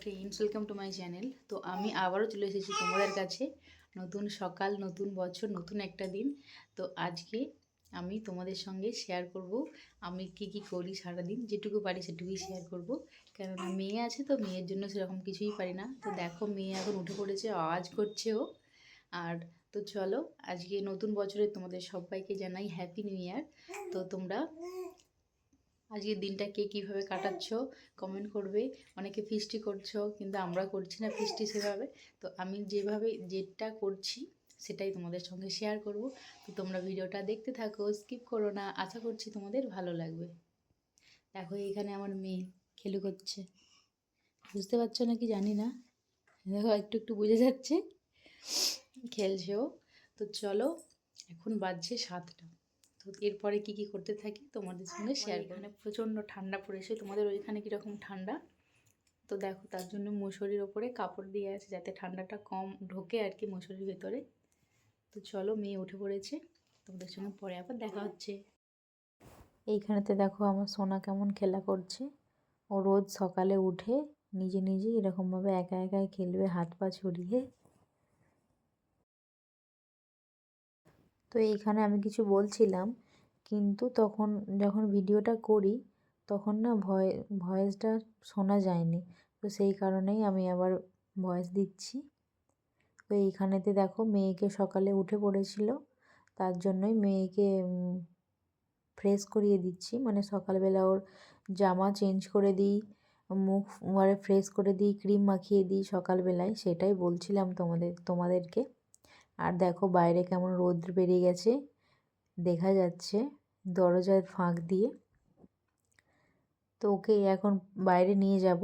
Friends, welcome to my channel. তো আমি আবারও চলে এসেছি তোমাদের কাছে। নতুন সকাল, নতুন বছর, নতুন একটা দিন। তো আজকে আমি তোমাদের সঙ্গে শেয়ার করব আমি কি করি সারাদিন। যেটুকু পারি সেটুকুই শেয়ার করব, কেননা মেয়ে আছে তো মেয়ের জন্য সেরকম কিছুই পারি না। তো দেখো, মেয়ে এখন উঠে পড়েছে, আওয়াজ করছে ও। আর তো চলো, আজকে নতুন বছরে তোমাদের সবাইকে জানাই হ্যাপি নিউ ইয়ার। তো তোমরা আজকের দিনটা কে কীভাবে কাটাচ্ছ কমেন্ট করবে। অনেকে ফিস্টি করছো, কিন্তু আমরা করছি না ফিস্টি সেভাবে। তো আমি যেটা করছি সেটাই তোমাদের সঙ্গে শেয়ার করব। তো তোমরা ভিডিওটা দেখতে থাকো, স্কিপ করো না। আশা করছি তোমাদের ভালো লাগবে। দেখো, এখানে আমার মেয়ে খেলু করছে, বুঝতে পারছো না কি জানি না। দেখো, একটু একটু বুঝে যাচ্ছে, খেলছে ও। তো চলো, এখন বাজছে 7টা। তো এরপরে কি করতে থাকি তোমাদের সঙ্গে শেয়ার। এখানে প্রচণ্ড ঠান্ডা পড়েছে, তোমাদের ওইখানে কীরকম ঠান্ডা? তো দেখো, তার জন্য মশারির ওপরে কাপড় দিয়ে আছে যাতে ঠান্ডাটা কম ঢোকে আর কি মশারির ভেতরে। তো চলো, মেয়ে উঠে পড়েছে, তোমাদের সঙ্গে পরে আবার দেখা হচ্ছে। এইখানেতে দেখো আমার সোনা কেমন খেলা করছে। ও রোজ সকালে উঠে নিজে নিজে এরকমভাবে একা একাই খেলবে, হাত পা ছড়িয়ে। তো এইখানে আমি কিছু বলছিলাম, কিন্তু তখন যখন ভিডিওটা করি তখন না ভয়েসটা শোনা যায়নি। তো সেই কারণেই আমি আবার ভয়েস দিচ্ছি। তো এইখানেতে দেখো, মেয়েকে সকালে উঠে পড়েছিল, তার জন্যই মেয়েকে ফ্রেশ করিয়ে দিচ্ছি। মানে সকালবেলা ওর জামা চেঞ্জ করে দিই, মুখ ফ্রেশ করে দিই, ক্রিম মাখিয়ে দিই সকালবেলায়, সেটাই বলছিলাম তোমাদেরকে। আর দেখো বাইরে কেমন রোদ বেরিয়ে গেছে, দেখা যাচ্ছে দরজার ফাঁক দিয়ে। তো ওকে এখন বাইরে নিয়ে যাব।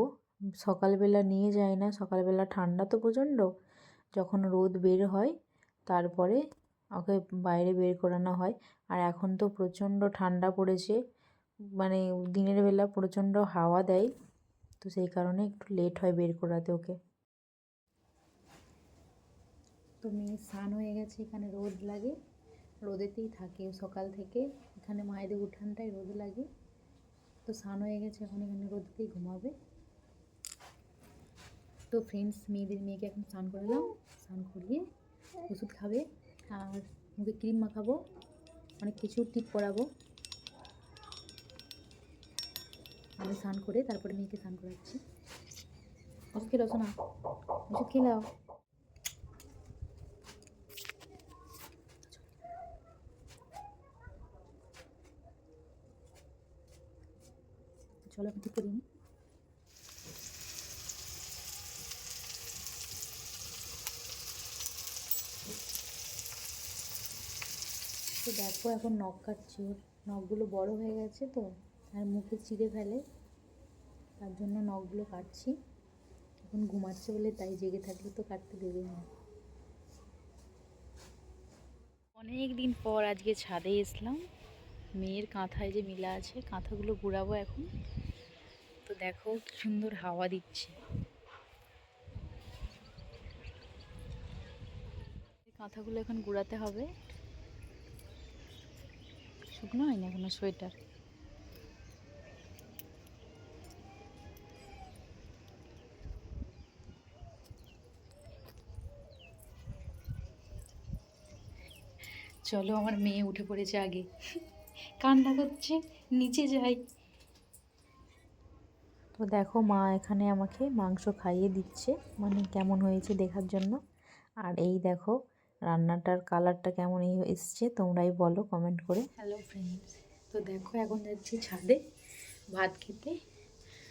সকালবেলা নিয়ে যাই না, সকালবেলা ঠান্ডা তো প্রচণ্ড। যখন রোদ বের হয় তারপরে ওকে বাইরে বের করানো হয়। আর এখন তো প্রচণ্ড ঠান্ডা পড়েছে, মানে দিনের বেলা প্রচণ্ড হাওয়া দেয়, তো সেই কারণে একটু লেট হয় বের করাতে ওকে। তো মেয়ে স্নান হয়ে গেছে, এখানে রোদ লাগে, রোদেতেই থাকে সকাল থেকে। এখানে মায়েদের উঠানটায় রোদ লাগে। তো স্নান হয়ে গেছে, এখন এখানে রোদেতেই ঘুমাবে। তো ফ্রেন্ডস, মেয়েকে এখন স্নান করালাম, স্নান করিয়ে ওষুধ খাবে আর মুখে ক্রিম মাখাবো, অনেক কিছু টিপ পরাবো। আমি স্নান করে তারপরে মেয়েকে স্নান করাচ্ছি। ওষুধ খেয়ে আসো না, ওষুধ খেয়ে নাও। চলো, আমি ঠিক করি। তো দেখো, এখন নখ কাটছি, ওর নখগুলো বড় হয়ে গেছে তো, আর মুখে চিড়ে ফেলে, তার জন্য নখগুলো কাটছি। এখন ঘুমাচ্ছে বলে, তাই জেগে থাকলে তো কাটতে দেবে না। অনেক দিন পর আজকে ছাদে এসলাম, মেয়ের কাঁথায় যে মিলা আছে কাঁথাগুলো ঘুরাবো এখন। তো দেখো কি সুন্দর হাওয়া দিচ্ছে। কাঁথাগুলো এখন গুড়াতে হবে, শুকনো হয়নি এখনো সোয়েটার। চলো, আমার মেয়ে উঠে পড়েছে আগে, কান্না করছে, নিচে যাই। তো দেখো, মা এখানে আমাকে মাংস খাইয়ে দিচ্ছে, মানে কেমন হয়েছে দেখার জন্য। আর এই দেখো রান্নাটার কালারটা কেমন এসছে, তোমরাই বলো কমেন্ট করে। হ্যালো ফ্রেন্ডস, তো দেখো এখন যাচ্ছি ছাদে ভাত খেতে।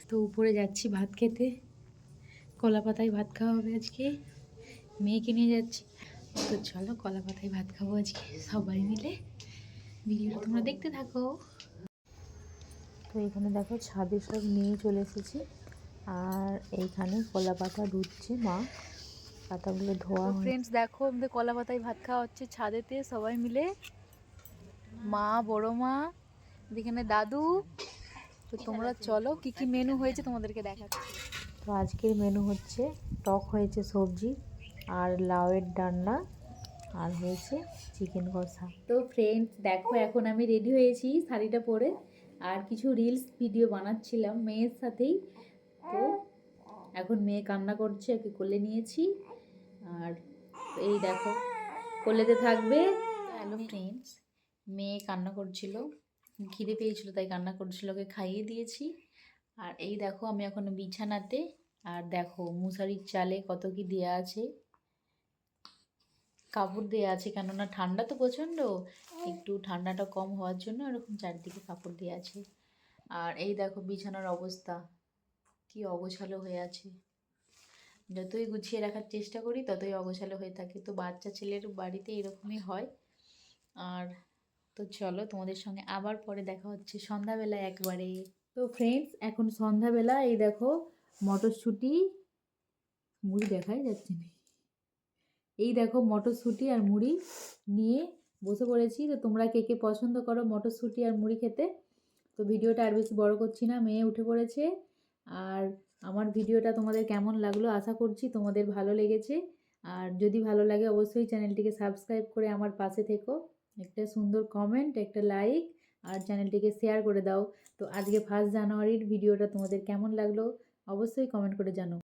তো উপরে যাচ্ছি ভাত খেতে, কলা পাতায় ভাত খাওয়া হবে আজকে, মেয়েকে নিয়ে যাচ্ছি। তো চলো, কলা পাতায় ভাত খাবো আজকে সবাই মিলে। ভিডিওটা তোমরা দেখতে থাকো। তো এখানে দেখো ছাদে সব নিয়ে চলে এসেছি, আর এইখানে কলা পাতা ধুচ্ছে মা, পাতাগুলো ধোয়া। ফ্রেন্ডস দেখো, আমাদের কলা পাতায় ভাত খাওয়া হচ্ছে ছাদেতে সবাই মিলে, মা, বড় মা, এখানে দাদু। তো তোমরা চলো, কি মেনু হয়েছে তোমাদেরকে দেখাচ্ছি। তো আজকের মেনু হচ্ছে টক হয়েছে সবজি, আর লাউয়ের ডান্না, আর হয়েছে চিকেন কষা। তো ফ্রেন্ডস দেখো, এখন আমি রেডি হয়েছি শাড়িটা পরে, আর কিছু রিলস ভিডিও বানাচ্ছিলাম মেয়ের সাথেই। তো এখন মেয়ে কান্না করছে, ওকে কোলে নিয়েছি। আর এই দেখো কোলেতে থাকবে। হ্যালো ফ্রেন্ডস, মেয়ে কান্না করছিল, খিদে পেয়েছিল তাই কান্না করছিল, ওকে খাইয়ে দিয়েছি। আর এই দেখো আমি এখন বিছানাতে, আর দেখো মশারির চালে কত কি দেওয়া আছে, কাপড় দেওয়া আছে, কেননা ঠান্ডা তো প্রচণ্ড, একটু ঠান্ডাটা কম হওয়ার জন্য এরকম চারদিকে কাপড় দেওয়া আছে। আর এই দেখো বিছানার অবস্থা কি অগোছালো হয়ে আছে, যতই গুছিয়ে রাখার চেষ্টা করি ততই অগোছালো হয়ে থাকে। তো বাচ্চা ছেলের বাড়িতে এরকমই হয়। আর তো চলো তোমাদের সঙ্গে আবার পরে দেখা হচ্ছে সন্ধ্যাবেলা একবারে। তো ফ্রেন্ডস এখন সন্ধ্যাবেলা, এই দেখো মটরশুঁটি, মুড়ি দেখাই যাচ্ছে না, এই দেখো মটরশুঁটি আর মুড়ি নিয়ে বসে পড়েছি। তো তোমরা কে কে পছন্দ করো মটরশুঁটি আর মুড়ি খেতে? তো ভিডিওটা আর বেশি বড় করছি না, মেয়ে উঠে পড়েছে। আর আমার ভিডিওটা তোমাদের কেমন লাগলো, আশা করছি তোমাদের ভালো লেগেছে। আর যদি ভালো লাগে অবশ্যই চ্যানেলটিকে সাবস্ক্রাইব করে আমার পাশে থেকো, একটা সুন্দর কমেন্ট, একটা লাইক, আর চ্যানেলটিকে শেয়ার করে দাও। তো আজকে 1 জানুয়ারির ভিডিওটা তোমাদের কেমন লাগলো অবশ্যই কমেন্ট করে জানাও।